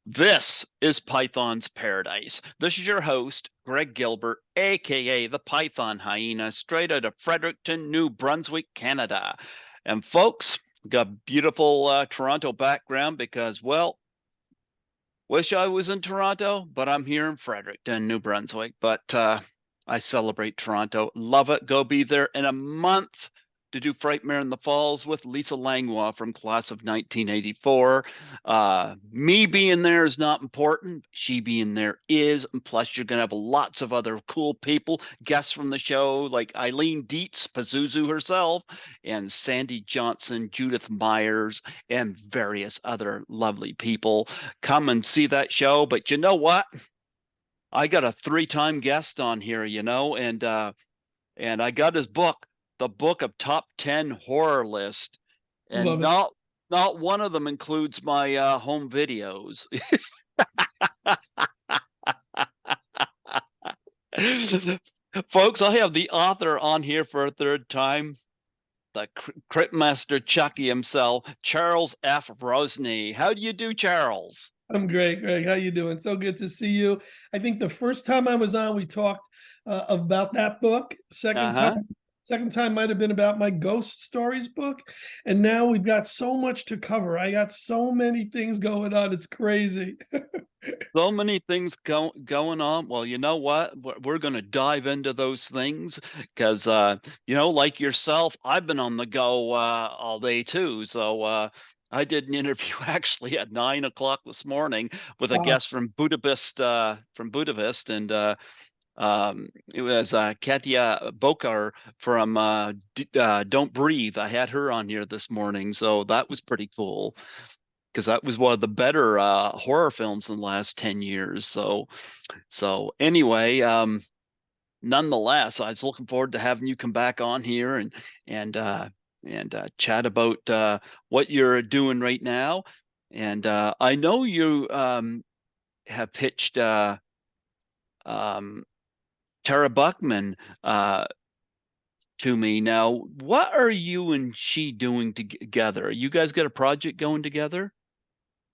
This is Python's Paradise. This is your host, Greg Gilbert, aka the Python Hyena, straight out of Fredericton, New Brunswick, Canada. And folks, got beautiful Toronto background because, well, wish I was in Toronto, but I'm here in Fredericton, New Brunswick. But I celebrate Toronto. Love it. Go be there in a month to do Frightmare in the Falls with Lisa Langlois from class of 1984. Me being there is not important. She being there is. And plus, you're going to have lots of other cool people, guests from the show like Eileen Dietz, Pazuzu herself, and Sandy Johnson, Judith Myers, and various other lovely people. Come and see that show. But you know what? I got a three-time guest on here, and I got his book, the book of top 10 horror list, and Love it. not one of them includes my home videos. Folks, I have the author on here for a third time, the Crypt Master Chucky himself, Charles F. Rosenay. How do you do, Charles? I'm great, Greg. How you doing? So good to see you. I think the first time I was on, we talked about that book. Uh-huh. Second time might have been about my ghost stories book. And now we've got so much to cover. I got so many things going on. It's crazy. So many things going on. Well, you know what? We're going to dive into those things because, like yourself, I've been on the go all day too. So I did an interview actually at 9 o'clock this morning with a Wow. guest from Budapest, and it was Katia Bokar from Don't Breathe. I had her on here this morning, so that was pretty cool because that was one of the better horror films in the last 10 years. So anyway, nonetheless, I was looking forward to having you come back on here and chat about what you're doing right now. And I know you have pitched um, Tara Buckman to me. Now, what are you and she doing together? You guys got a project going together?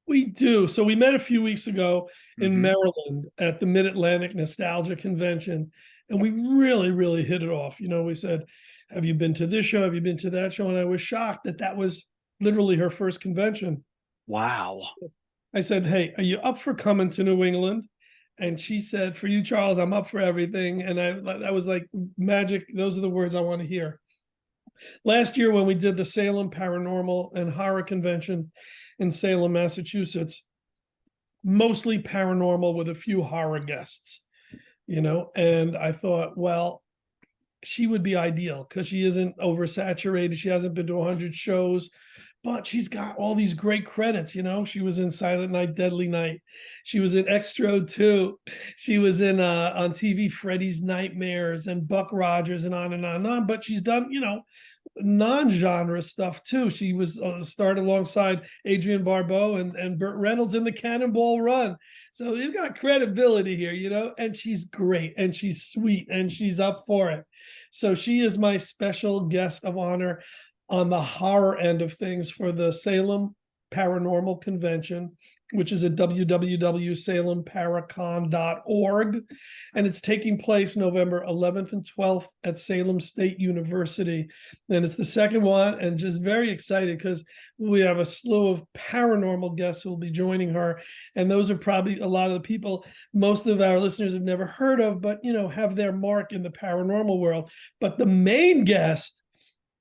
We do. So we met a few weeks ago in Mm-hmm. Maryland at the Mid-Atlantic Nostalgia Convention, and we really, really hit it off. We said, "Have you been to this show? Have you been to that show?" And I was shocked that that was literally her first convention. Wow. I said, "Hey, are you up for coming to New England?" And she said, "For you, Charles, I'm up for everything." And that was like magic. Those are the words I want to hear. Last year, when we did the Salem Paranormal and Horror Convention in Salem, Massachusetts, mostly paranormal with a few horror guests, and I thought, well, she would be ideal because she isn't oversaturated. She hasn't been to 100 shows, but she's got all these great credits. She was in Silent Night, Deadly Night. She was in Extro 2. She was in on TV Freddy's Nightmares and Buck Rogers and on and on and on. But she's done, non-genre stuff too. She was starred alongside Adrienne Barbeau and Burt Reynolds in the Cannonball Run. So he's got credibility here, and she's great and she's sweet and she's up for it. So she is my special guest of honor on the horror end of things for the Salem Paranormal Convention, which is at www.salemparacon.org. And it's taking place November 11th and 12th at Salem State University. And it's the second one, and just very excited because we have a slew of paranormal guests who will be joining her. And those are probably a lot of the people most of our listeners have never heard of, but, have their mark in the paranormal world. But the main guest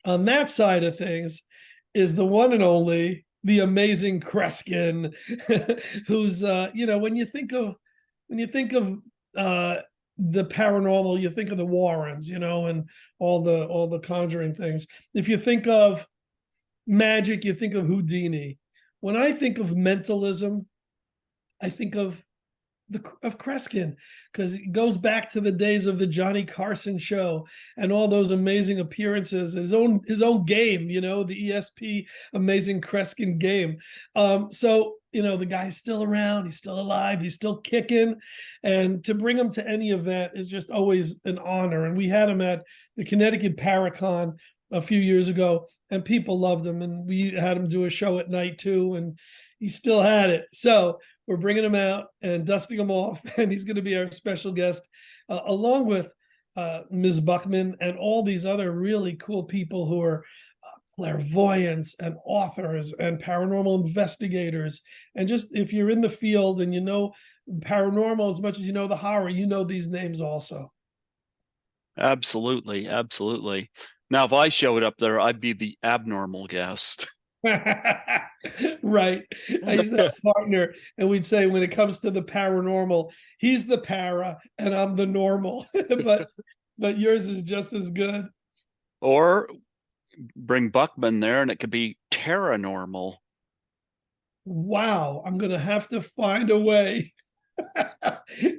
on that side of things is the one and only, the amazing Kreskin, who's when you think of the paranormal, you think of the Warrens, and all the Conjuring things. If you think of magic, you think of Houdini. When I think of mentalism, I think of Kreskin, because it goes back to the days of the Johnny Carson show and all those amazing appearances, his own game, the ESP Amazing Kreskin game. So the guy's still around, he's still alive, he's still kicking, and to bring him to any event is just always an honor. And we had him at the Connecticut Paracon a few years ago, and people loved him, and we had him do a show at night too, and he still had it. So we're bringing him out and dusting him off, and he's going to be our special guest, along with Ms. Buckman and all these other really cool people who are clairvoyants and authors and paranormal investigators. And just if you're in the field and you know paranormal as much as you know the horror, you know these names also. Absolutely, absolutely. Now, if I showed up there, I'd be the abnormal guest. Right. I used to have a partner, and we'd say when it comes to the paranormal, he's the para and I'm the normal. But yours is just as good. Or bring Buckman there and it could be paranormal. Wow, I'm gonna have to find a way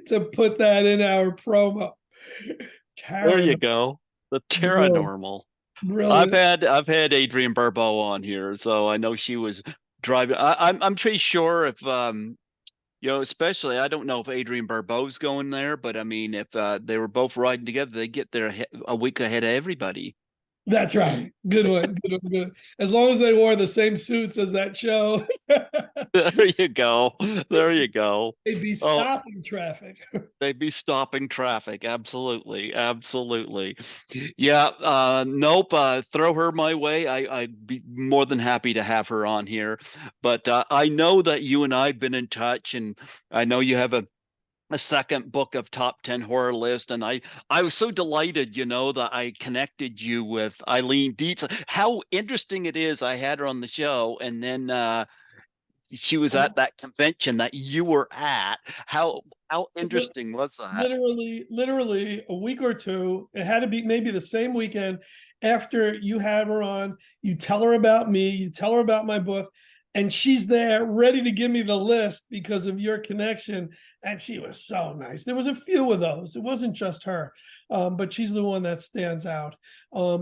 to put that in our promo. There you Paranormal. go. The Brilliant. paranormal. I've Brilliant. had I've had Adrienne Barbeau on here, so I know she was driving. I'm pretty sure if especially I don't know if Adrienne Barbeau's going there, but I mean if they were both riding together, they get there a week ahead of everybody. That's right. Good one. Good one. Good one. As long as they wore the same suits as that show, There you go. There you go. they'd be Oh, stopping traffic. they'd be stopping traffic. Absolutely. Absolutely. Yeah. Nope. Throw her my way. I'd be more than happy to have her on here. But I know that you and I've been in touch, and I know you have a second book of top 10 horror list. And I was so delighted, that I connected you with Eileen Dietz. How interesting it is. I had her on the show, and then she was at that convention that you were at. How interesting was that? Literally a week or two. It had to be maybe the same weekend after you had her on. You tell her about me, you tell her about my book, and she's there ready to give me the list because of your connection. And she was so nice. There was a few of those. It wasn't just her, but she's the one that stands out.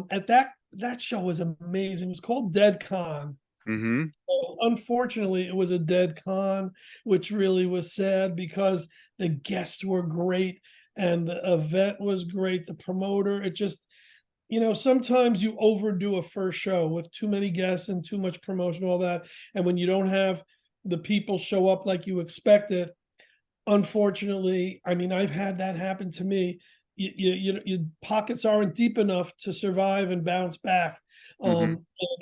At that show was amazing. It was called Dead Con. Mm-hmm. Unfortunately, it was a dead con, which really was sad because the guests were great and the event was great. The promoter, it just, sometimes you overdo a first show with too many guests and too much promotion, all that. And when you don't have the people show up like you expected, unfortunately, I mean, I've had that happen to me. Your pockets aren't deep enough to survive and bounce back. Mm-hmm.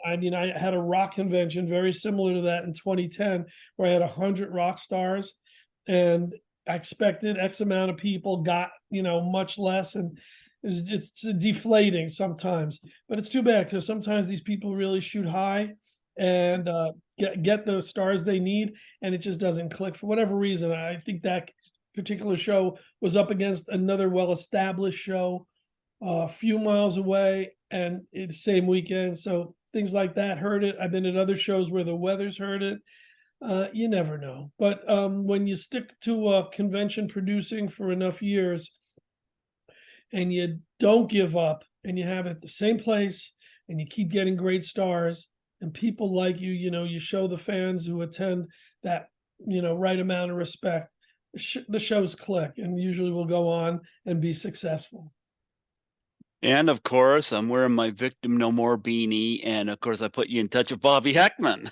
I mean, I had a rock convention very similar to that in 2010, where I had 100 rock stars, and I expected X amount of people, got much less, and it's deflating sometimes. But it's too bad because sometimes these people really shoot high and get the stars they need, and it just doesn't click for whatever reason. I think that particular show was up against another well-established show a few miles away, and it's same weekend. So things like that hurt it. I've been at other shows where the weather's hurt it. You never know. But when you stick to convention producing for enough years and you don't give up and you have it at the same place and you keep getting great stars and people like you show the fans who attend that, right amount of respect, the shows click and usually will go on and be successful. And of course, I'm wearing my Victim No More beanie, and of course, I put you in touch with Bobby Heckman.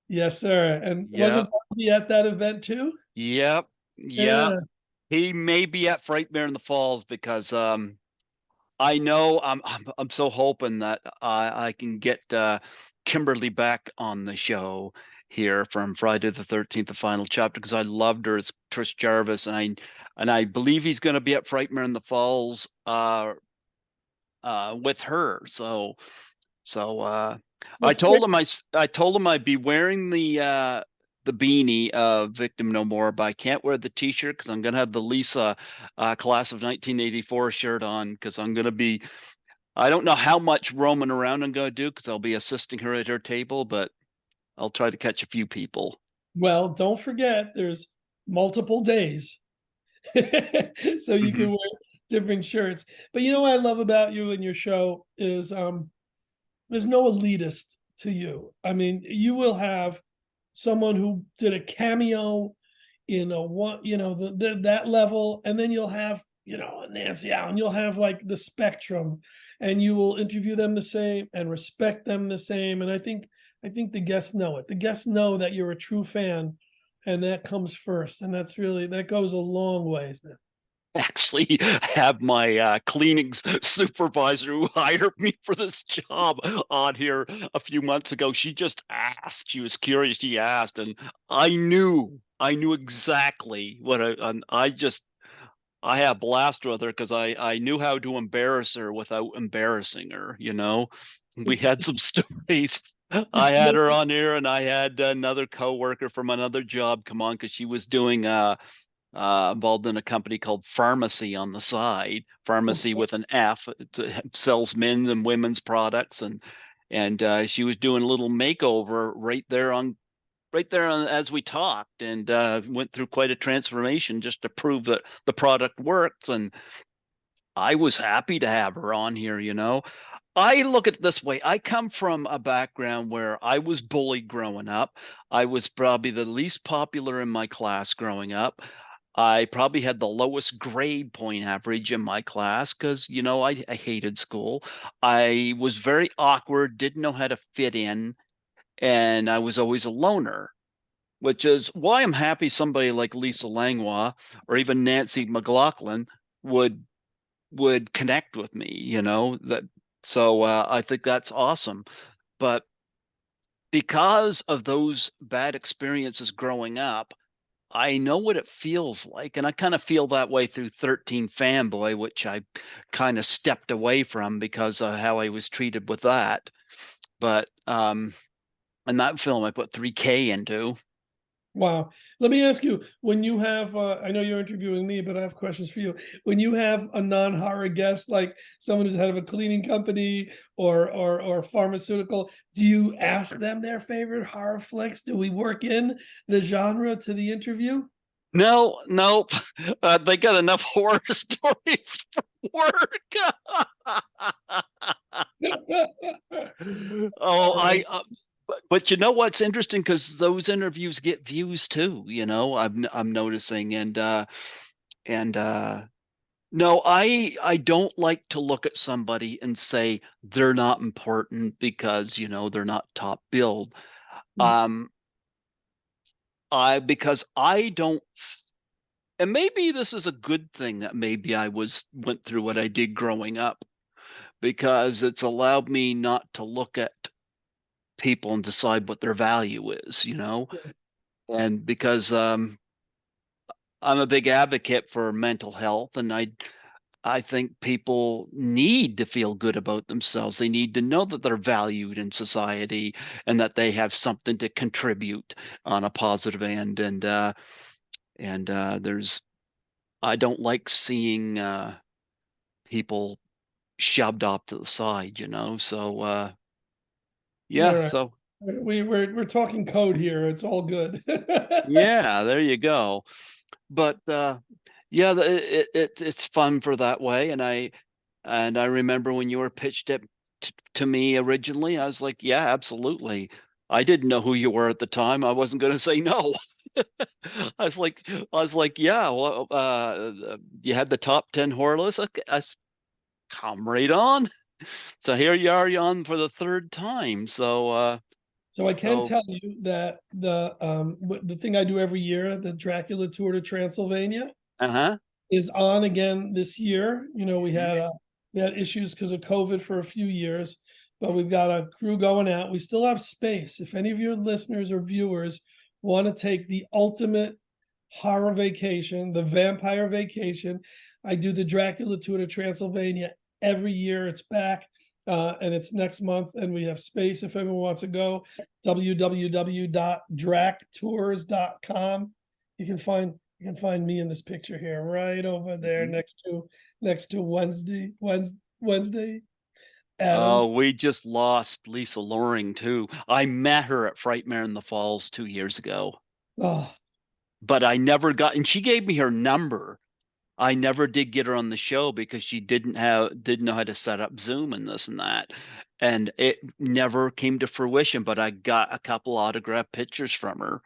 Yes, sir. And Yep, wasn't Bobby at that event too? yep, yep. Yeah. He may be at Frightmare in the Falls because I know I'm so hoping that I can get Kimberly back on the show here from Friday the 13th, the final chapter, because I loved her as Trish Jarvis, and I believe he's going to be at Frightmare in the Falls with her. So Well, I told him I'd be wearing the beanie Victim No More, but I can't wear the t-shirt because I'm gonna have the Lisa class of 1984 shirt on because I'm gonna be I don't know how much roaming around I'm gonna do because I'll be assisting her at her table, but I'll try to catch a few people. well, don't forget there's multiple days. So you Hmm. can wear different shirts. But what I love about you and your show is there's no elitist to you. I mean, you will have someone who did a cameo in a one, that level, and then you'll have, Nancy Allen, you'll have like the spectrum, and you will interview them the same and respect them the same. And I think the guests know it. The guests know that you're a true fan and that comes first, and that goes a long ways, man. Actually have my cleaning supervisor who hired me for this job on here a few months ago. She just asked. She was curious. She asked, and I knew exactly what I had a blast with her because I knew how to embarrass her without embarrassing her. We had some stories. I had her on here, and I had another coworker from another job come on because she was doing involved in a company called Pharmacy on the side, Pharmacy with an F. It sells men's and women's products, and she was doing a little makeover right there on, as we talked, and went through quite a transformation just to prove that the product works. And I was happy to have her on here. I look at it this way. I come from a background where I was bullied growing up. I was probably the least popular in my class growing up. I probably had the lowest grade point average in my class because, I hated school. I was very awkward, didn't know how to fit in, and I was always a loner, which is why I'm happy somebody like Lisa Langlois or even Nancy McLaughlin would connect with me, that. So I think that's awesome. But because of those bad experiences growing up, I know what it feels like, and I kind of feel that way through 13 Fanboy, which I kind of stepped away from because of how I was treated with that. But and that film I put 3K into. Wow. Let me ask you, when you have, I know you're interviewing me, but I have questions for you. When you have a non-horror guest, like someone who's head of a cleaning company or pharmaceutical, do you ask them their favorite horror flicks? Do we work in the genre to the interview? No, nope. They got enough horror stories for work. Oh, All right. but you know what's interesting? Because those interviews get views too. I'm noticing, and no, I don't like to look at somebody and say they're not important because they're not top billed. Mm, Um, I because I don't, and maybe this is a good thing that maybe I went through what I did growing up because it's allowed me not to look at people and decide what their value is. And because I'm a big advocate for mental health, and I think people need to feel good about themselves. They need to know that they're valued in society and that they have something to contribute on a positive end. And there's I don't like seeing people shoved off to the side. So all yeah, right. so We're talking code here. It's all good. yeah, there you go. But yeah, it's fun for that way. And I remember when you were pitched it to me originally, I was like, yeah, absolutely. I didn't know who you were at the time. I wasn't going to say no. I was like, yeah, well, you had the top 10 horror list. Okay, come right on. So here you are, you're on for the third time. So I can So tell you that the thing I do every year, the Dracula Tour to Transylvania, uh-huh. is on again this year. We had issues because of COVID for a few years, but we've got a crew going out. We still have space. If any of your listeners or viewers want to take the ultimate horror vacation, the vampire vacation, I do the Dracula Tour to Transylvania every year. It's back. And it's next month, and we have space if anyone wants to go. www.dractours.com. You can find me in this picture here, right over there, Mhm. next to Wednesday Adams. Oh, we just lost Lisa Loring too. I met her at Frightmare in the Falls 2 years ago, Oh, but I never got, and she gave me her number. I never did get her on the show because she didn't know how to set up Zoom and this and that. And it never came to fruition, but I got a couple autographed pictures from her.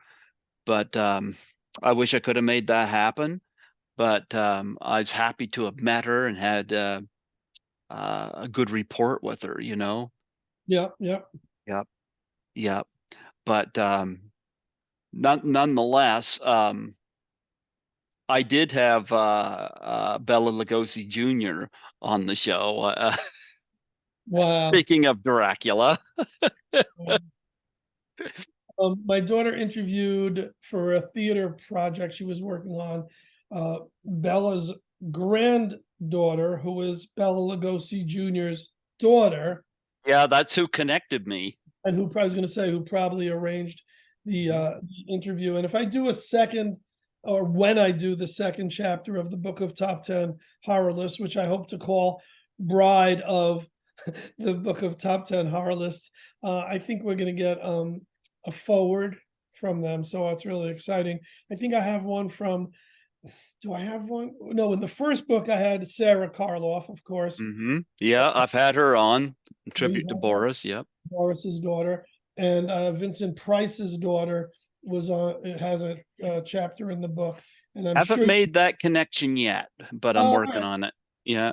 But I wish I could have made that happen. But I was happy to have met her and had a good report with her. yeah, yeah. Yep, yep. But Nonetheless, I did have Bela Lugosi Jr. on the show. Wow. Speaking of Dracula. My daughter interviewed for a theater project she was working on Bella's granddaughter, who is Bela Lugosi Jr.'s daughter, Yeah, that's who connected me. and who I was going to say who probably arranged Mhm. the interview. And if I do a second, or when I do the second chapter of the Book of Top 10 Horror Lists, which I hope to call Bride of the Book of Top 10 Horror Lists, I think we're going to get a forward from them. So it's really exciting. I think I have one from, do I have one? No, in the first book, I had Sarah Karloff, of course. Yeah, I've had her on. You Tribute to have Boris. Yep. Boris's daughter, and Vincent Price's daughter was on. It has a chapter in the book, and I'm Haven't sure. made that connection yet, but I'm All working right. on it. Yeah.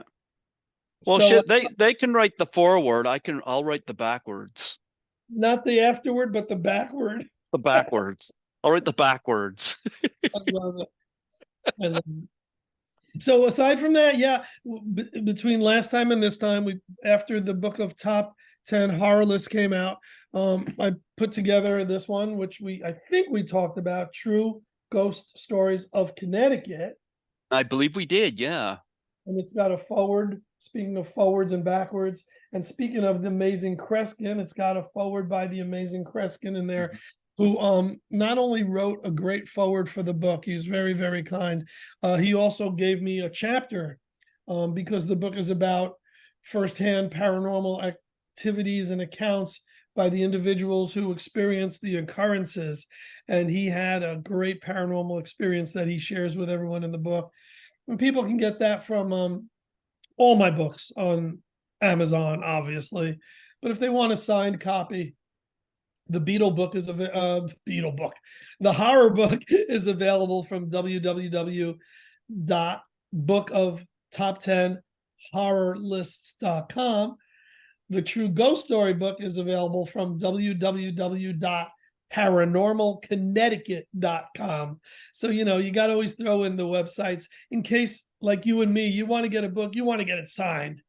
Well, So shit, they can write the forward. I'll write the backwards. not the afterward, but the backward. The backwards. I'll write the backwards. I love it. I love it. So aside from that, yeah, between last time and this time, we after the book of top 10 horror list came out, I put together this one, which I think we talked about, True Ghost Stories of Connecticut. I believe we did. Yeah. And it's got a forward, speaking of forwards and backwards. And speaking of the amazing Kreskin, it's got a forward by the amazing Kreskin in there, Mhm. who not only wrote a great forward for the book, he's very, very kind. He also gave me a chapter because the book is about firsthand paranormal activities and accounts by the individuals who experienced the occurrences. And he had a great paranormal experience that he shares with everyone in the book. And people can get that from all my books on Amazon, obviously. But if they want a signed copy, the Beetle book is Beetle book. The horror book is available from www.bookoftop10horrorlists.com. The True Ghost Story book is available from www.paranormalconnecticut.com. So, you got to always throw in the websites in case, like you and me, you want to get a book, you want to get it signed.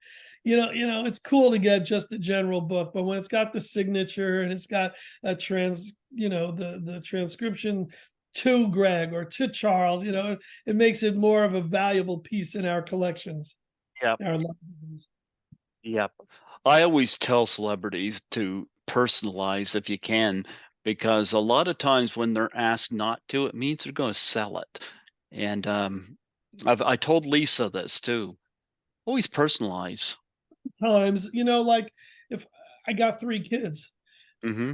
It's cool to get just a general book, but when it's got the signature and it's got a the transcription to Greg or to Charles, it makes it more of a valuable piece in our collections. Yep. Our libraries. Yep. I always tell celebrities to personalize if you can, because a lot of times when they're asked not to, it means they're going to sell it. And I told Lisa this too. Always personalize. Times, like if I got 3 kids, Hmm.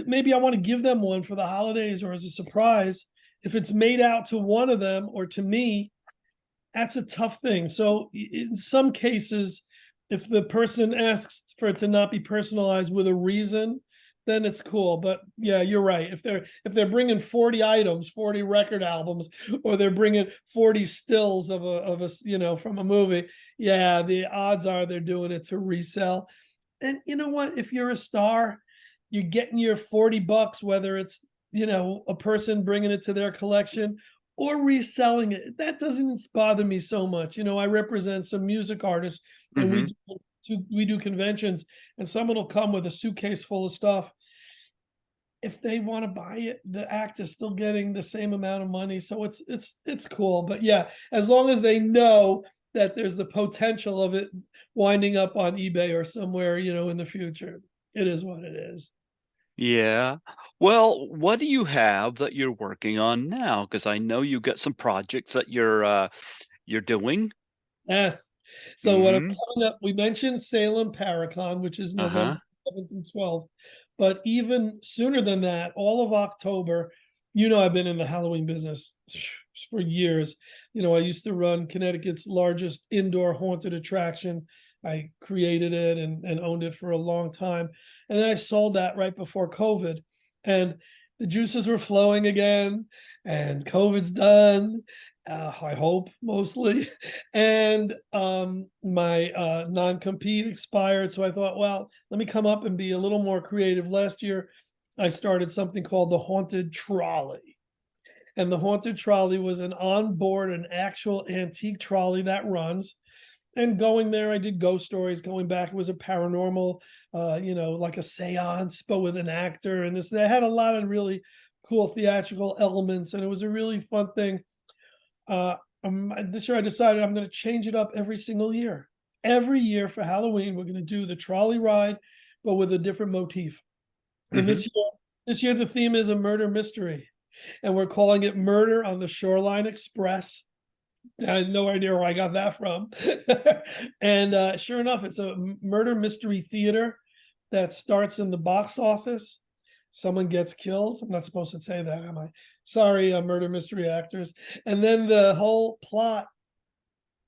maybe I want to give them one for the holidays or as a surprise. If it's made out to one of them or to me, that's a tough thing. So in some cases, if the person asks for it to not be personalized with a reason, then it's cool. But yeah, you're right. If they're bringing 40 items, 40 record albums, or they're bringing 40 stills of a from a movie, yeah, the odds are they're doing it to resell. And you know what? If you're a star, you're getting your $40, whether it's a person bringing it to their collection or reselling it. That doesn't bother me so much. I represent some music artists, and Hmm. we do conventions, and someone will come with a suitcase full of stuff. If they want to buy it, the act is still getting the same amount of money. So it's cool. But yeah, as long as they know that there's the potential of it winding up on eBay or somewhere, in the future, it is what it is. Yeah. Well, what do you have that you're working on now? Because I know you got some projects that you're doing. Yes. So what I'm Hmm. coming up, we mentioned Salem Paracon, which is November Uh-huh. 7th and 12th. But even sooner than that, all of October, I've been in the Halloween business for years. I used to run Connecticut's largest indoor haunted attraction. I created it and owned it for a long time. And then I sold that right before COVID. And the juices were flowing again, and COVID's done. I hope mostly. And my non-compete expired. So I thought, well, let me come up and be a little more creative. Last year, I started something called the Haunted Trolley. And the Haunted Trolley was an actual antique trolley that runs. And going there, I did ghost stories. Going back, it was a paranormal, like a seance, but with an actor and this. They had a lot of really cool theatrical elements, and it was a really fun thing. This year, I decided I'm going to change it up every single year. Every year for Halloween, we're going to do the trolley ride, but with a different motif. And Hmm. this year, the theme is a murder mystery, and we're calling it Murder on the Shoreline Express. I had no idea where I got that from. And sure enough, it's a murder mystery theater that starts in the box office. Someone gets killed. I'm not supposed to say that, am I? Sorry, murder mystery actors. And then the whole plot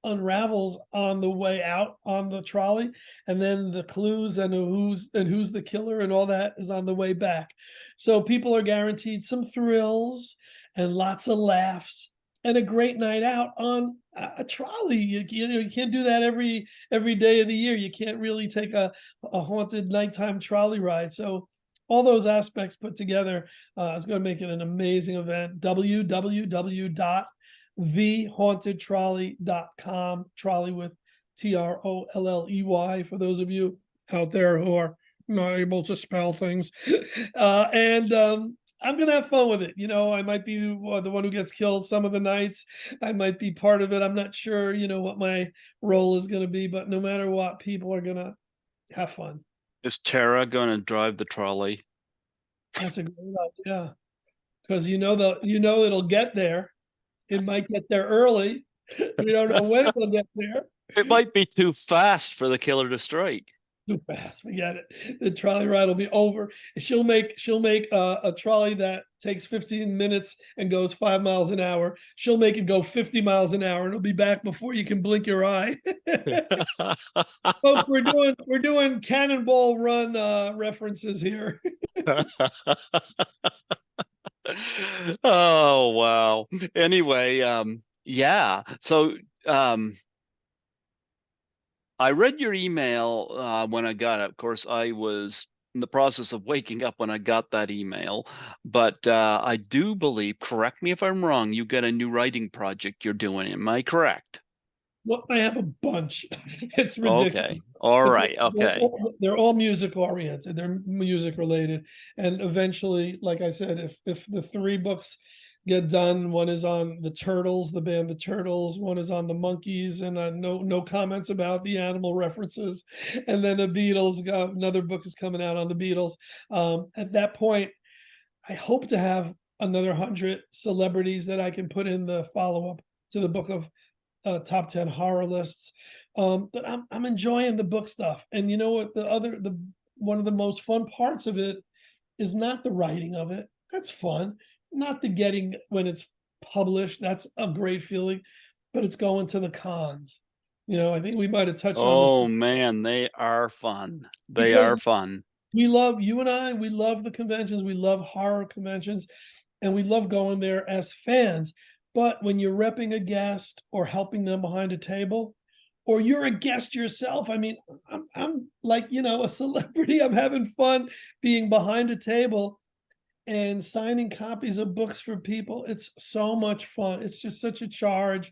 unravels on the way out on the trolley, and then the clues and who's the killer and all that is on the way back. So people are guaranteed some thrills and lots of laughs and a great night out on a trolley. You can't do that every day of the year. You can't really take a haunted nighttime trolley ride. So all those aspects put together is going to make it an amazing event. www.thehauntedtrolley.com, trolley with Trolley, for those of you out there who are not able to spell things. And I'm gonna have fun with it. I might be the one who gets killed some of the nights. I might be part of it. I'm not sure, what my role is gonna be, but no matter what, people are gonna have fun. Is Tara going to drive the trolley? That's a great idea. Because it'll get there. It might get there early. We don't know when it'll get there. It might be too fast for the killer to strike. Too fast. Forget it. The trolley ride will be over. She'll make a trolley that takes 15 minutes and goes 5 miles an hour. She'll make it go 50 miles an hour, and it'll be back before you can blink your eye. Folks, we're doing Cannonball Run references here. Oh, wow. Anyway, yeah. So I read your email when I got it. Of course, I was in the process of waking up when I got that email, but I do believe, correct me if I'm wrong, you got a new writing project you're doing. Am I correct? Well, I have a bunch. It's ridiculous. Okay. All But right. Okay. they're all music oriented. They're music related. And eventually, like I said, if the three books get done, one is on the Turtles, the band the Turtles, one is on the Monkeys, and no comments about the animal references. And then the Beatles, another book is coming out on the Beatles. At that point, I hope to have another 100 celebrities that I can put in the follow-up to the book of top 10 horror lists. But I'm enjoying the book stuff. And you know what? The one of the most fun parts of it is not the writing of it. That's fun. Not the getting when it's published. That's a great feeling. But it's going to the cons. I think we might have touched on this Oh man, they are fun. They because are fun. you and I, we love the conventions. We love horror conventions, and we love going there as fans. But when you're repping a guest or helping them behind a table, or you're a guest yourself, I mean, I'm like, a celebrity. I'm having fun being behind a table and signing copies of books for people. It's so much fun. It's just such a charge.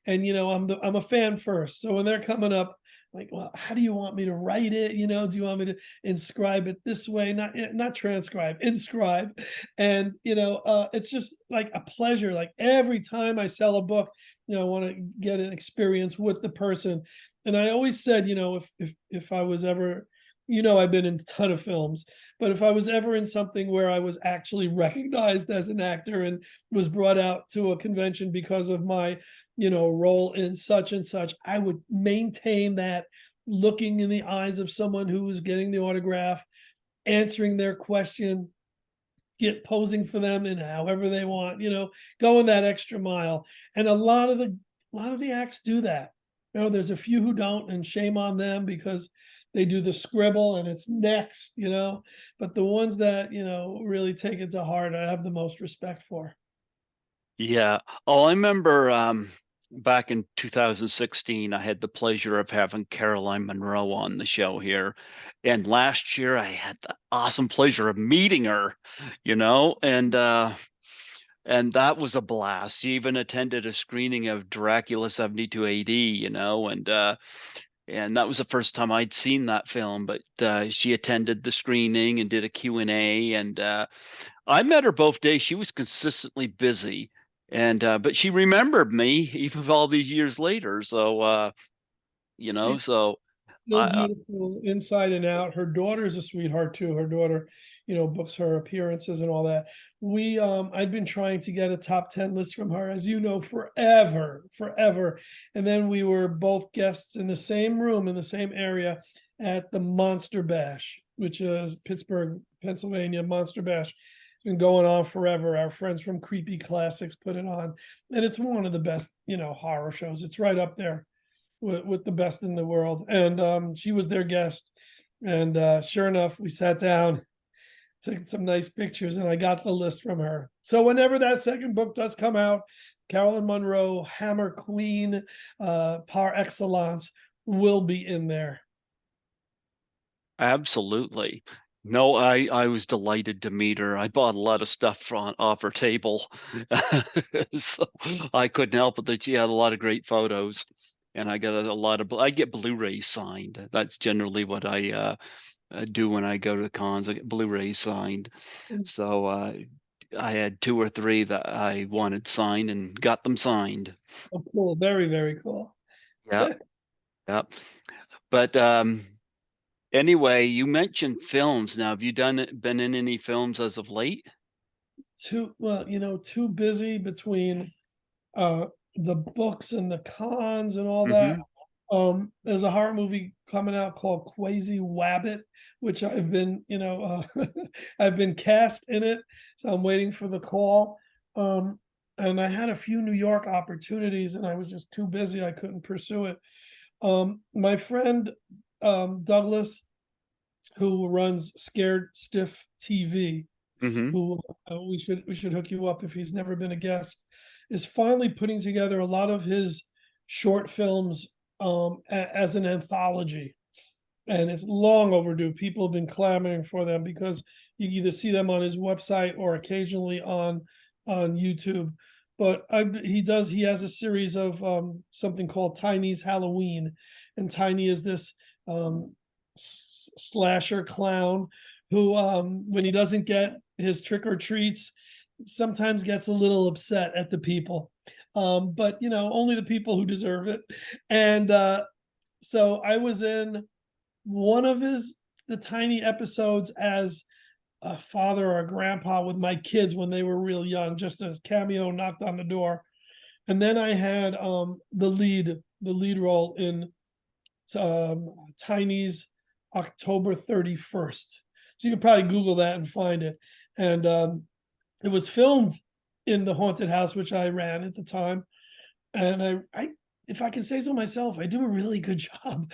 And I'm a fan first. So when they're coming up, like, well, how do you want me to write it? Do you want me to inscribe it this way? Not transcribe, inscribe. And it's just like a pleasure. Like every time I sell a book, I want to get an experience with the person. And I always said, if I was ever, I've been in a ton of films, but if I was ever in something where I was actually recognized as an actor and was brought out to a convention because of my, role in such and such, I would maintain that looking in the eyes of someone who was getting the autograph, answering their question, posing for them in however they want, going that extra mile. And a lot of the acts do that. There's a few who don't, and shame on them because they do the scribble and it's next, but the ones that, really take it to heart, I have the most respect for. Yeah. Oh, I remember back in 2016, I had the pleasure of having Caroline Monroe on the show here. And last year I had the awesome pleasure of meeting her, and that was a blast. She even attended a screening of Dracula 72 AD, and that was the first time I'd seen that film, but she attended the screening and did a Q&A, and I met her both days. She was consistently busy, and but she remembered me even all these years later. So She's so still I beautiful inside and out. Her daughter's a sweetheart too. Her daughter, books her appearances and all that. I'd been trying to get a top 10 list from her, as you know, forever, forever. And then we were both guests in the same room in the same area at the Monster Bash, which is Pittsburgh, Pennsylvania Monster Bash. It's been going on forever. Our friends from Creepy Classics put it on, and it's one of the best, horror shows. It's right up there with the best in the world. And she was their guest. And sure enough, we sat down, took some nice pictures, and I got the list from her. So whenever that second book does come out, Carolyn Monroe, Hammer Queen, par excellence, will be in there. absolutely. No, I was delighted to meet her. I bought a lot of stuff from off her table, so I couldn't help it that she had a lot of great photos, and I got a lot of. I get Blu-rays signed. That's generally what I do when I go to the cons. I get Blu-rays signed. So I had two or three that I wanted signed and got them signed. Oh, cool. Very, very cool. Yep, yep. But anyway, you mentioned films. Now, have you been in any films as of late? Too busy between uh the books and the cons and all that. Mm-hmm. There's a horror movie coming out called Quasi Wabbit, which I've been cast in it, so I'm waiting for the call. And I had a few New York opportunities, and I was just too busy. I couldn't pursue it. My friend Douglas, who runs Scared Stiff TV, Mm-hmm. who we should hook you up if he's never been a guest, is finally putting together a lot of his short films as an anthology, and it's long overdue. People have been clamoring for them because you either see them on his website or occasionally on YouTube. But he has a series of something called Tiny's Halloween, and Tiny is this slasher clown who, when he doesn't get his trick or treats, sometimes gets a little upset at the people. But only the people who deserve it. And so I was in one of the tiny episodes as a father or a grandpa with my kids when they were real young, just as cameo, knocked on the door. And then I had the lead role in Tiny's October 31st. So you can probably Google that and find it. And it was filmed in the haunted house, which I ran at the time. And I if I can say so myself, I do a really good job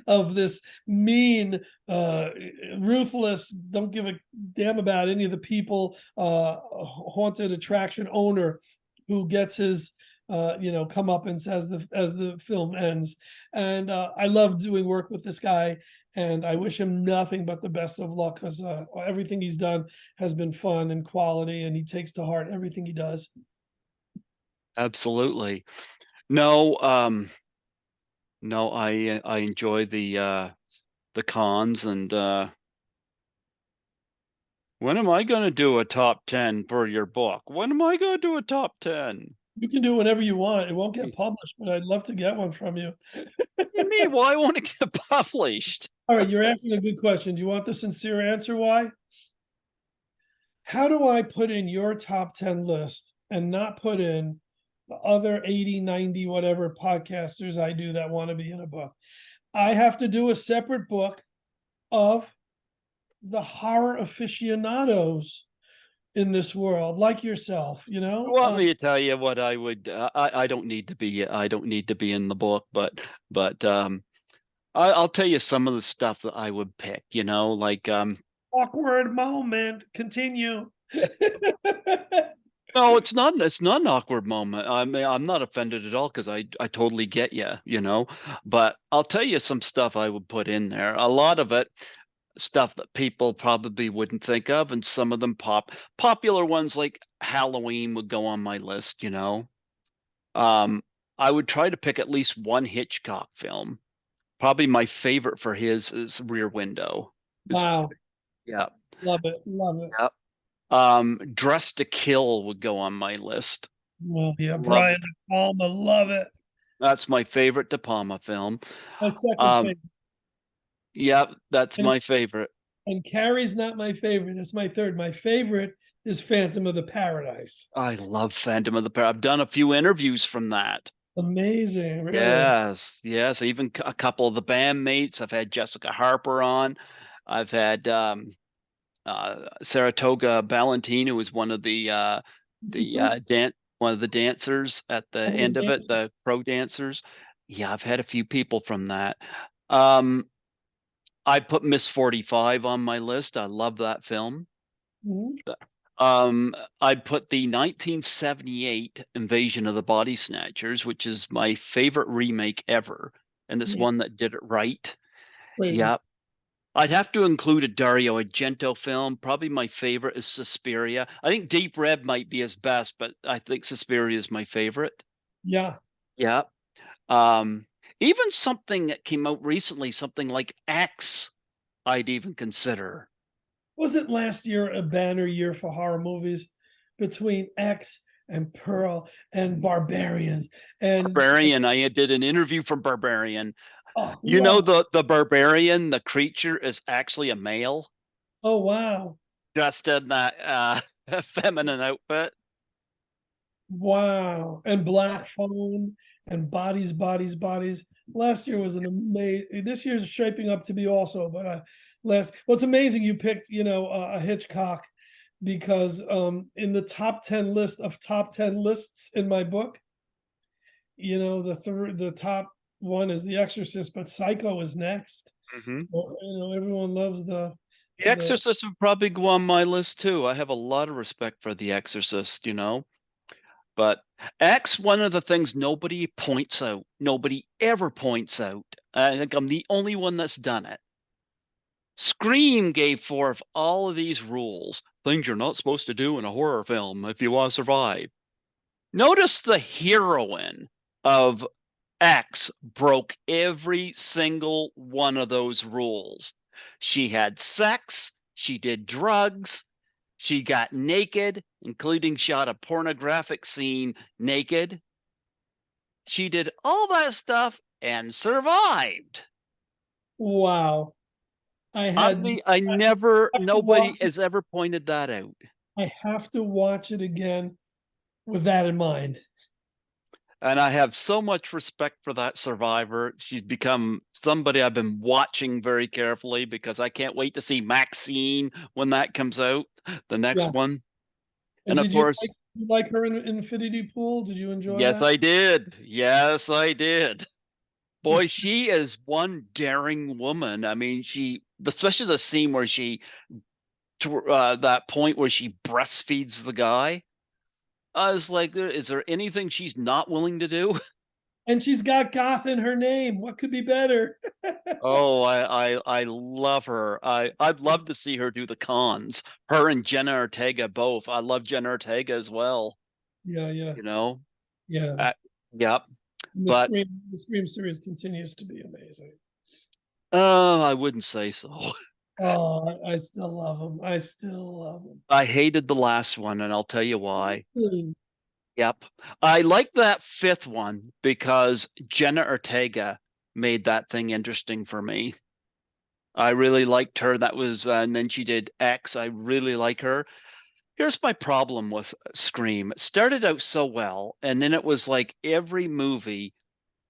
of this mean, ruthless, don't give a damn about any of the people, haunted attraction owner who gets his, comeuppance as the film ends. And I love doing work with this guy, and I wish him nothing but the best of luck because everything he's done has been fun and quality, and he takes to heart everything he does. Absolutely. No, no, I enjoy the cons, and when am I going to do a top 10 for your book? When am I going to do a top 10? You can do whatever you want. It won't get published, but I'd love to get one from you. You mean, why won't it get published? All right, you're asking a good question. Do you want the sincere answer why? How do I put in your top 10 list and not put in the other 80, 90, whatever podcasters I do that want to be in a book? I have to do a separate book of the horror aficionados in this world, like yourself, You want me to tell you what I would? I don't need to be. I don't need to be in the book, but I'll tell you some of the stuff that I would pick. awkward moment. Continue. No, it's not. It's not an awkward moment. I mean, I'm not offended at all because I totally get you, you know. But I'll tell you some stuff I would put in there. A lot of it stuff that people probably wouldn't think of, and some of them popular ones like Halloween would go on my list, you know. Um, I would try to pick at least one Hitchcock film. Probably my favorite for his is Rear Window. Is Wow. yeah, Love it. Love it. yeah. Dress to Kill would go on my list. Well, yeah, Love Brian De Palma, love it. That's my favorite De Palma film. My second Um, favorite. yeah, that's And my favorite. Carrie's not my favorite. It's my third. My favorite is Phantom of the Paradise. I love Phantom of the Paradise. I've done a few interviews from that. Amazing, really. Yes, yes. Even a couple of the bandmates. I've had Jessica Harper on. I've had Saratoga Valentin, who was one of the Pussyfoots. dance one of the dancers at the One of the end of it, dancers. the pro dancers. Yeah, I've had a few people from that. Um, I put Miss 45 on my list. I love that film. Mhm. I'd put the 1978 Invasion of the Body Snatchers, which is my favorite remake ever, and it's Yeah, one that did it right. great one. Yeah. I'd have to include a Dario Argento film. Probably my favorite is Suspiria. I think Deep Red might be his best, but I think Suspiria is my favorite. Yeah. Yeah. Um, Even something that came out recently, something like X, I'd even consider. Wasn't last year a banner year for horror movies between X and Pearl and Barbarians and Barbarian. I did an interview from Barbarian. oh, You know love. the barbarian, the creature is actually a male Oh, wow. dressed in that feminine outfit. Wow. And Black Phone and Bodies, Bodies, Bodies. Last year was an amazing, this year's shaping up to be also, but well, it's amazing you picked, a Hitchcock because in the top 10 list of top 10 lists in my book, the top one is The Exorcist, but Psycho is next. Hmm. So, everyone loves The the Exorcist would probably go on my list too. I have a lot of respect for The Exorcist, you know. But X, one of the things nobody points out, nobody ever points out. I think I'm the only one that's done it. Scream gave forth all of these rules, things you're not supposed to do in a horror film if you want to survive. Notice the heroine of X broke every single one of those rules. She had sex, she did drugs, she got naked, including shot a pornographic scene naked. She did all that stuff and survived. wow. I had I never, have to nobody watch it. has ever pointed that out. I have to watch it again with that in mind. And I have so much respect for that survivor. She's become somebody I've been watching very carefully because I can't wait to see Maxine when that comes out, the next Yeah. one. And And of did you course, like her in Infinity Pool? Did you enjoy yes, that? I did. Yes, I did. Boy, Just she is one daring woman. I mean, especially the scene where that point where she breastfeeds the guy. I was like, is there anything she's not willing to do? and she's got goth in her name. What could be better? Oh, I love her. I'd love to see her do the cons. Her and Jenna Ortega both. I love Jenna Ortega as well. Yeah, yeah, You know. yeah. Uh, yep. And But The Scream series continues to be amazing. I wouldn't say so. Oh, I still love them. I still love them. I hated the last one, and I'll tell you why. Yep. I like that fifth one because Jenna Ortega made that thing interesting for me. I really liked her. That was, and then she did X. I really like her. Here's my problem with Scream. It started out so well, and then it was like every movie,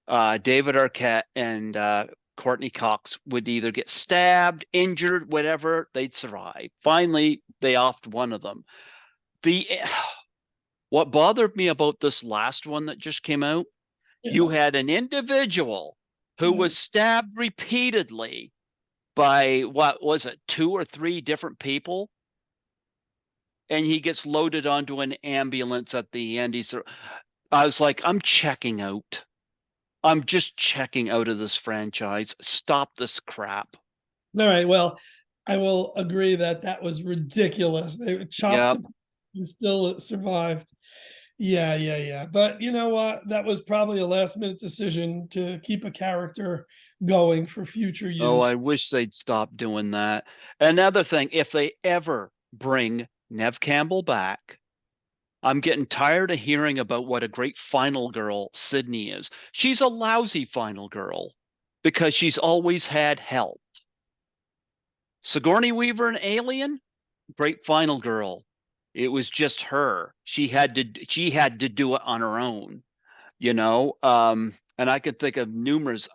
David Arquette and Courtney Cox would either get stabbed, injured, whatever, they'd survive. Finally, they offed one of them. The What bothered me about this last one that just came out, you Yeah, had an individual who yeah. was stabbed repeatedly by what was it, two or three different people, and he gets loaded onto an ambulance at the end. I was like, I'm checking out. I'm just checking out of this franchise. Stop this crap. All right. Well, I will agree that that was ridiculous. They chopped Yep. to and still survived. Yeah, yeah, yeah. But you know what? That was probably a last minute decision to keep a character going for future Oh, I use. wish they'd stop doing that. Another thing, if they ever bring Nev Campbell back, I'm getting tired of hearing about what a great final girl Sydney is. She's a lousy final girl because she's always had help. Sigourney Weaver and Alien, great final girl. It was just her. She had to do it on her own, you know. And I could think of numerous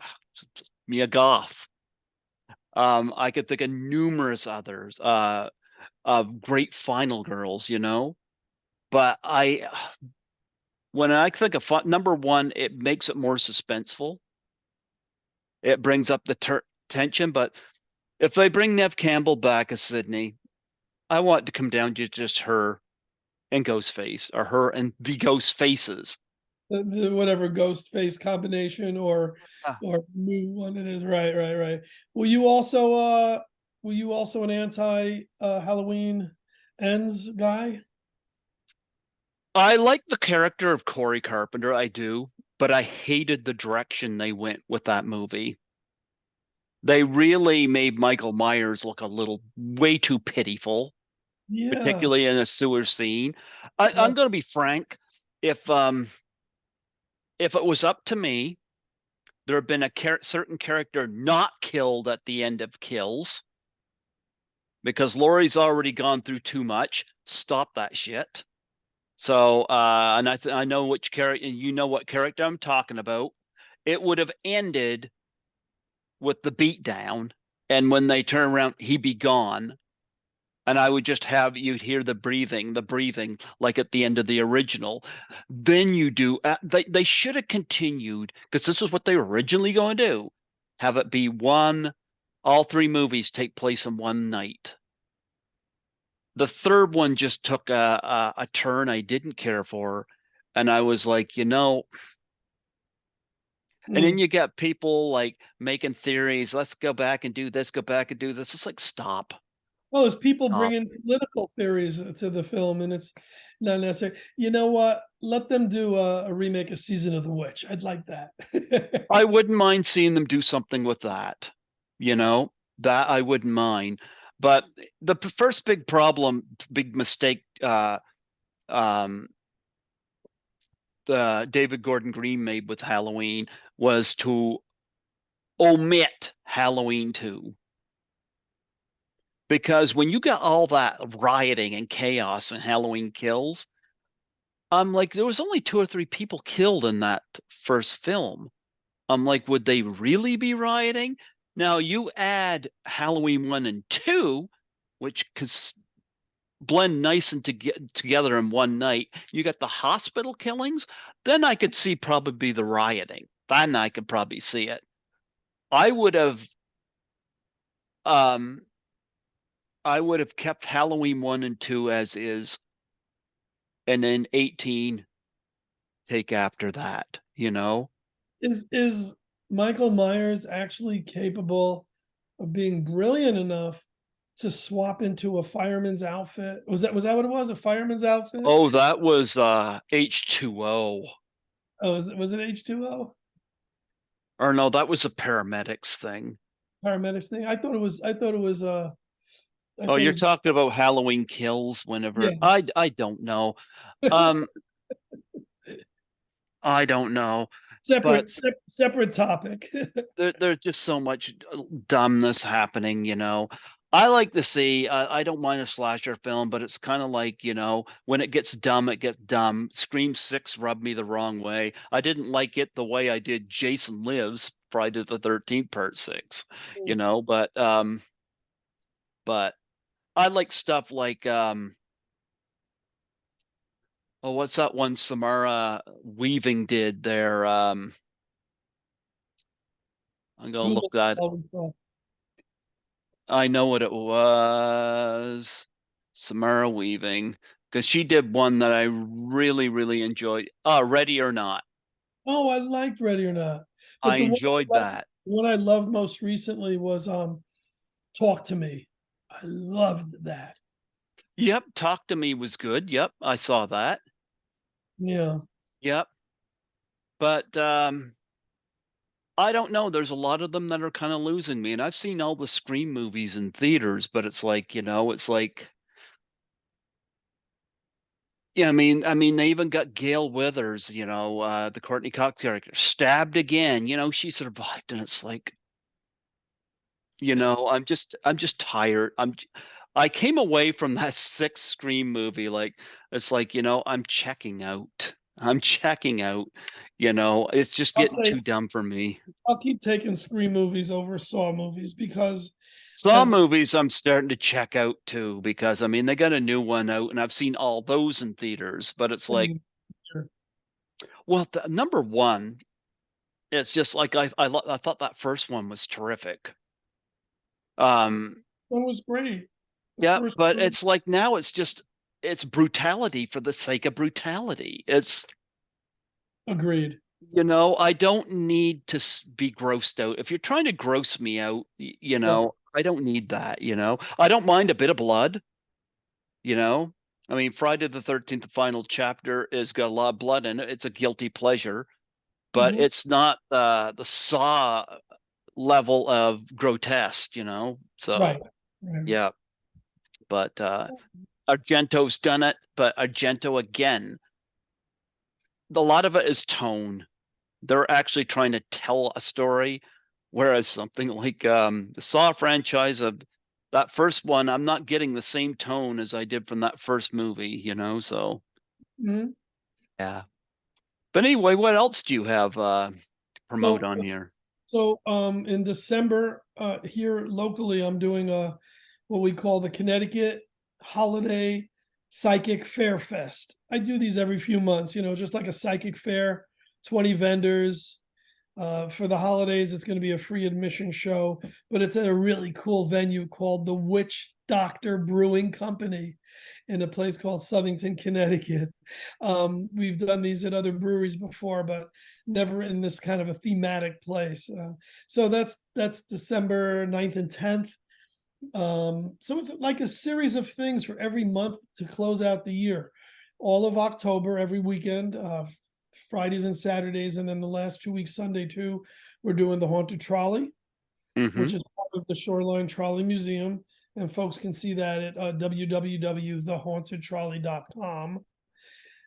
Mia Goth. I could think of numerous others of great final girls, you know. But when I think of number one, it makes it more suspenseful. It brings up the tension. But if they bring Nev Campbell back as Sydney, I want it to come down to just her and Ghostface, or her and the Ghost Faces. Whatever ghost face combination Ah, or new one it is. Right, right, right. Were you also an anti Halloween ends guy? I like the character of Corey Carpenter, I do, but I hated the direction they went with that movie. They really made Michael Myers look a little way too pitiful, Yeah. particularly in a sewer scene. I'm Yep. going to be frank. If um if it was up to me, there had been a certain character not killed at the end of Kills because Laurie's already gone through too much. Stop that shit. So, and I know which character, you know what character I'm talking about. It would have ended with the beatdown, and when they turn around, he'd be gone, and I would just have you'd hear the breathing, like at the end of the original. Then you do. They should have continued because this was what they were originally going to do. Have it be one. All three movies take place in one night. The third one just took a turn I didn't care for, and I was like, and then Mm. you get people like making theories. Let's go back and do this. Go back and do this. It's like stop, Well, there's people stop. bringing political theories to the film, and it's not necessary. You know what? Let them do a remake of Season of the Witch. I'd like that. I wouldn't mind seeing them do something with that. You know, that I wouldn't mind. But the first big problem, big mistake, um, the David Gordon Green made with Halloween was to omit Halloween 2. Because when you got all that rioting and chaos and Halloween Kills, I'm like, there was only two or three people killed in that first film. I'm like, would they really be rioting? Now you add Halloween 1 and 2, which could blend nice and to get together in one night. You got the hospital killings, then I could see probably the rioting. Then I could probably see it. I would have um I would have kept Halloween 1 and 2 as is, and then 18 take after that, you know? Is Michael Myers actually capable of being brilliant enough to swap into a fireman's outfit? Was that what it was? A fireman's outfit? Oh, that was H2O. Oh, was it H2O? Or no, that was a paramedics thing. Paramedics thing. I thought it was I Oh, thought it you're was talking about Halloween Kills whenever yeah. I don't know. Um I don't know, but Separate topic. there's just so much dumbness happening, you know. I like to see I don't mind a slasher film, but it's kind of like, when it gets dumb, it gets dumb. Scream 6 rubbed me the wrong way. I didn't like it the way I did Jason Lives, Friday the 13th part 6, but I like stuff like oh, what's that one Samara Weaving did there? I'm gonna look Google that. solving stuff. I know what it was. Samara Weaving, because she did one that I really, really enjoyed. Ready or Not. Oh, I liked Ready or Not, I but enjoyed that. the one I loved most recently was Talk to Me. I loved that. Yep, Talk to Me was good. Yep, I saw that. Yeah. Yep. But I don't know. There's a lot of them that are kind of losing me. And I've seen all the Scream movies in theaters, but it's like, it's like, yeah, I mean, they even got Gail Withers, the Courtney Cox character, stabbed again. She survived, and it's like, I'm just tired. I came away from that sixth Scream movie like it's like, I'm checking out. I'm checking out. It's just I'll getting say too dumb for me. I'll keep taking Scream movies over Saw movies because Some as movies I'm starting to check out too because I mean they got a new one out and I've seen all those in theaters, but it's like, the well, number one, it's just like I thought that first one was terrific. Um, one was great. The yeah, first but one, it's like now it's brutality for the sake of brutality. It's agreed. I don't need to be grossed out. If you're trying to gross me out, Right. I don't need that. I don't mind a bit of blood. You know, I mean, Friday the 13th, the final chapter, is got a lot of blood in it. It's a guilty pleasure, but Mhm. it's not the Saw level of grotesque. So Right. Right. yeah, but Argento's done it, but Argento again, a lot of it is tone. They're actually trying to tell a story, whereas something like the Saw franchise of that first one, I'm not getting the same tone as I did from that first movie. So Mhm. yeah. But anyway, what else do you have to promote So on here? in December here locally, I'm doing a what we call the Connecticut Holiday Psychic Fair Fest. I do these every few months, just like a psychic fair, 20 vendors. For the holidays, it's going to be a free admission show, but it's at a really cool venue called the Witch Doctor Brewing Company in a place called Southington, Connecticut. We've done these at other breweries before, but never in this kind of a thematic place. So that's December 9th and 10th. So it's like a series of things for every month to close out the year. All of October, every weekend, Fridays and Saturdays, and then the last 2 weeks, Sunday too, we're doing the Haunted Trolley, which Hmm. is part of the Shoreline Trolley Museum. And folks can see that at www.thehauntedtrolley.com.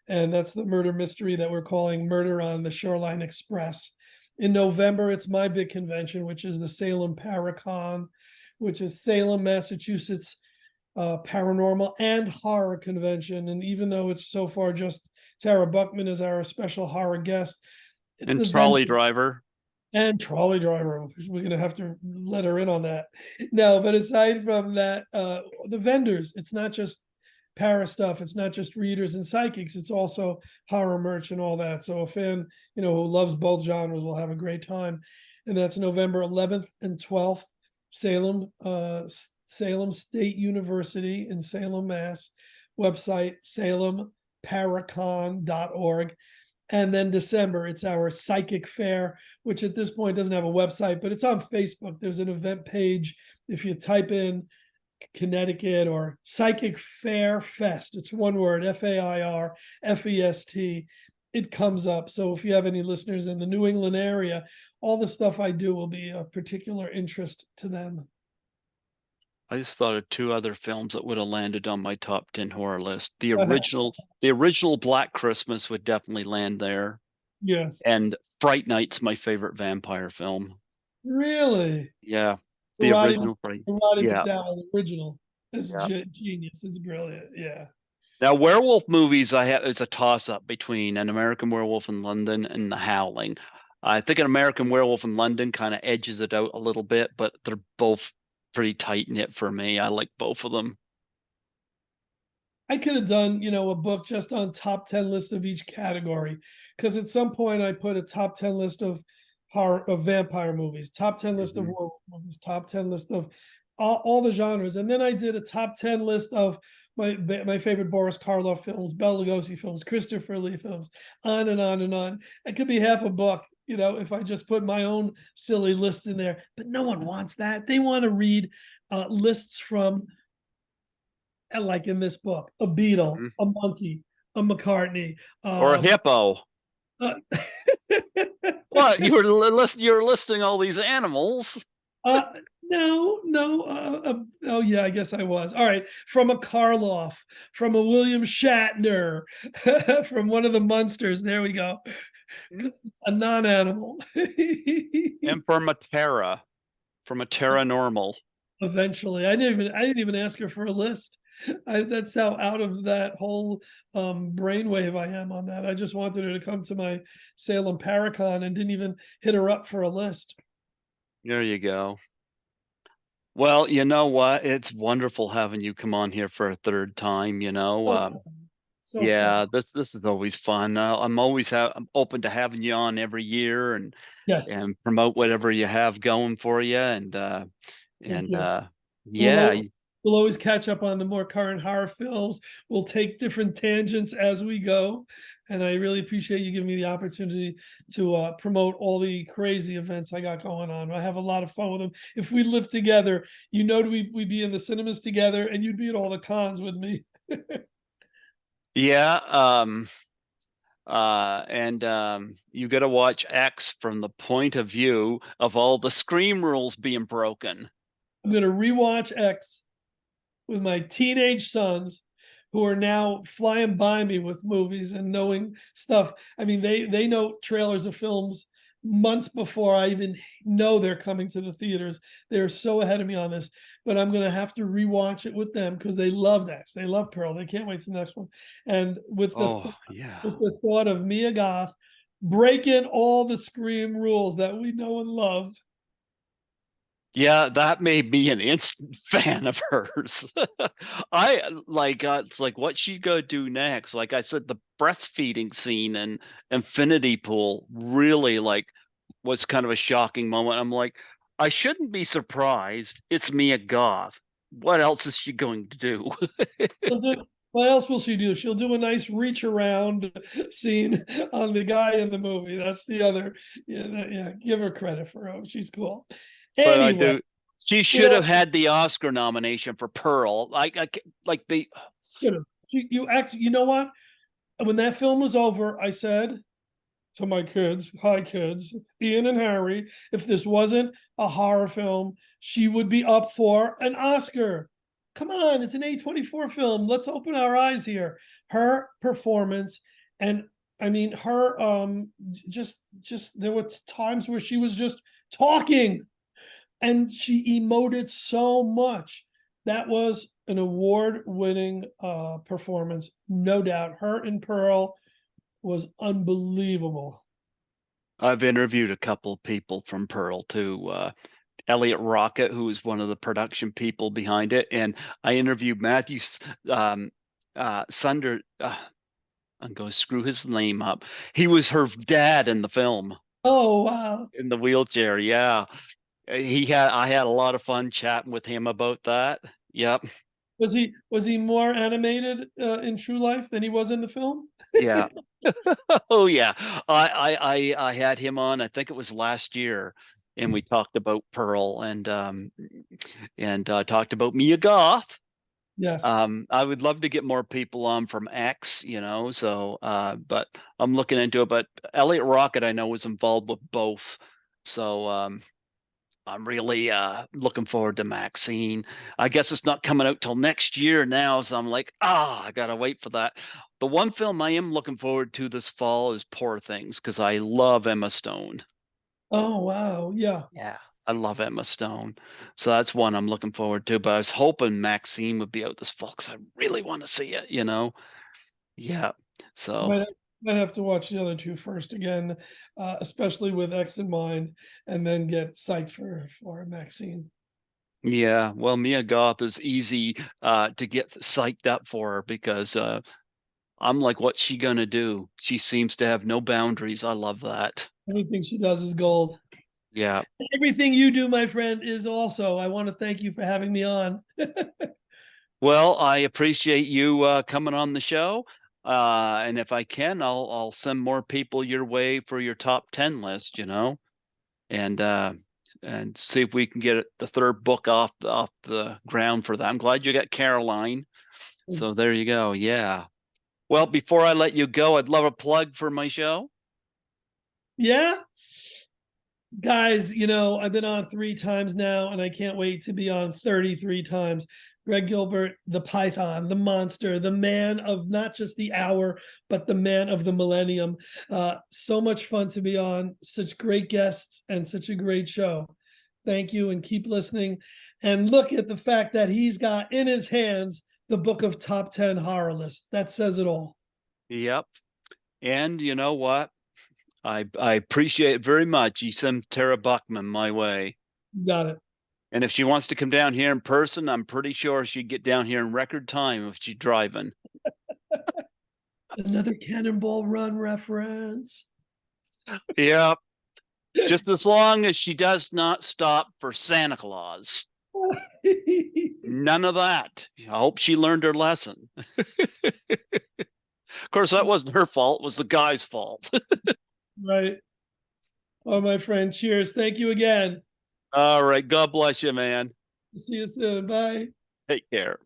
And that's the murder mystery that we're calling Murder on the Shoreline Express. In November, it's my big convention, which is the Salem Paracon, which is Salem, Massachusetts paranormal and horror convention. And even though it's so far just Tara Buckman is our special horror guest, it's And the Trolley vendor Driver. and trolley driver. We're gonna have to let her in on that. No, but aside from that, the vendors, it's not just para stuff, it's not just readers and psychics, it's also horror merch and all that. So a fan, who loves both genres will have a great time. And that's November 11th and 12th, Salem, Salem State University in Salem, Mass. Website salemparacon.org. And then December, it's our psychic fair, which at this point doesn't have a website, but it's on Facebook. There's an event page. If you type in Connecticut or Psychic Fair Fest, it's one word, FAIRFEST, it comes up. So if you have any listeners in the New England area, all the stuff I do will be of particular interest to them. I just thought of two other films that would have landed on my top 10 horror list. The original Black Christmas would definitely land there. Yeah, And Fright Night's my favorite vampire film. really. Yeah. The The Roddy, original Fright. the Roddy Yeah. McDowell original is Yeah. genius. It's brilliant. Yeah. Now, werewolf movies, I have is a toss up between An American Werewolf in London and The Howling. I think An American Werewolf in London kind of edges it out a little bit, but they're both pretty tight knit for me. I like both of them. I could have done, a book just on top 10 lists of each category. Because at some point I put a top 10 list of horror of vampire movies, top 10 list of Mhm. werewolf movies, top 10 list of all the genres. And then I did a top 10 list of my favorite Boris Karloff films, Bela Lugosi films, Christopher Lee films, on and on and on. It could be half a book, if I just put my own silly list in there. But no one wants that. They want to read lists from, like in this book, a beetle, Mhm. a monkey, a McCartney. Or a hippo. Uh, What? You're listing all these animals. Uh, no, no. Oh, yeah, I guess I was. All right. From a Karloff, from a William Shatner, from one of the Munsters. There we go. A non-animal. And from a Terra normal. Eventually, I didn't even ask her for a list. That's how out of that whole brainwave I am on that. I just wanted her to come to my Salem Paracon and didn't even hit her up for a list. There you go. Well, you know what? It's wonderful having you come on here for a third time, you know. So fun. So fun. Yeah, this is always fun. I'm open to having you on every year Yes. and promote whatever you have going for you Thank and you. We'll yeah, always, we'll always catch up on the more current horror films. We'll take different tangents as we go. And I really appreciate you giving me the opportunity to promote all the crazy events I got going on. I have a lot of fun with them. If we lived together, we'd be in the cinemas together and you'd be at all the cons with me. yeah, and you got to watch X from the point of view of all the Scream rules being broken. I'm going to rewatch X with my teenage sons who are now flying by me with movies and knowing stuff. I mean, they know trailers of films months before I even know they're coming to the theaters. They're so ahead of me on this, but I'm gonna have to rewatch it with them because they love that. They love Pearl. They can't wait to the next one. And Oh, yeah. with the thought of Mia Goth breaking all the Scream rules that we know and love. Yeah, that made me an instant fan of hers. It's like what she gonna do next. Like I said, the breastfeeding scene and Infinity Pool really was kind of a shocking moment. I'm like, I shouldn't be surprised. It's Mia Goth. What else is she going to do? What else will she do? She'll do a nice reach around scene on the guy in the movie. That's the other. Yeah. Give her credit for her. She's cool. But I Anyway, do. She you should have know, had the Oscar nomination for Pearl. Like the you actually, you know what? When that film was over, I said to my kids, "Hi, kids, Ian and Harry. If this wasn't a horror film, she would be up for an Oscar. Come on, it's an A24 film. Let's open our eyes here." Her performance, and I mean her, just there were times where she was just talking, and she emoted so much. That was an award-winning performance, no doubt. Her in Pearl was unbelievable. I've interviewed a couple of people from Pearl too. Elliot Rocket, who is one of the production people behind it, and I interviewed Matthew Sunder. I'm going to screw his name up. He was her dad in the film Oh wow. in the wheelchair. Yeah, I had a lot of fun chatting with him about that. Yep. Was he more animated in true life than he was in the film? Yeah. Oh yeah. I had him on. I think it was last year, and we talked about Pearl and talked about Mia Goth. Yes. I would love to get more people on from X, so but I'm looking into it. But Elliot Rocket, I know, was involved with both. So I'm really looking forward to Maxine. I guess it's not coming out till next year now, so I'm like, I gotta wait for that. The one film I am looking forward to this fall is Poor Things because I love Emma Stone. Oh wow. Yeah. Yeah, I love Emma Stone. So that's one I'm looking forward to. But I was hoping Maxine would be out this fall because I really want to see it. Yeah. So Might might have to watch the other two first again, especially with X in mind, and then get psyched for Maxine. yeah, well, Mia Goth is easy to get psyched up for her because I'm like, what's she gonna do? She seems to have no boundaries. I love that. Everything she does is gold. Yeah. Everything you do, my friend, is also. I want to thank you for having me on. Well, I appreciate you coming on the show. And if I can, I'll send more people your way for your top 10 list, and see if we can get the third book off the ground for that. I'm glad you got Caroline. So there you go. Yeah. Well, before I let you go, I'd love a plug for my show. Yeah. Guys, I've been on 3 times now, and I can't wait to be on 33 times. Greg Gilbert, the Python, the monster, the man of not just the hour, but the man of the millennium. So much fun to be on, such great guests, and such a great show. Thank you, and keep listening. And look at the fact that he's got in his hands the book of top 10 horror list. That says it all. Yep. And you know what? I appreciate it very much. You send Tara Buckman my way. Got it. And if she wants to come down here in person, I'm pretty sure she'd get down here in record time if she's driving. Another Cannonball Run reference. Yeah, just as long as she does not stop for Santa Claus. None of that. I hope she learned her lesson. Of course, that wasn't her fault. It was the guy's fault. Right. Oh, my friend. Cheers. Thank you again. All right. God bless you, man. See you soon. Bye. Take care.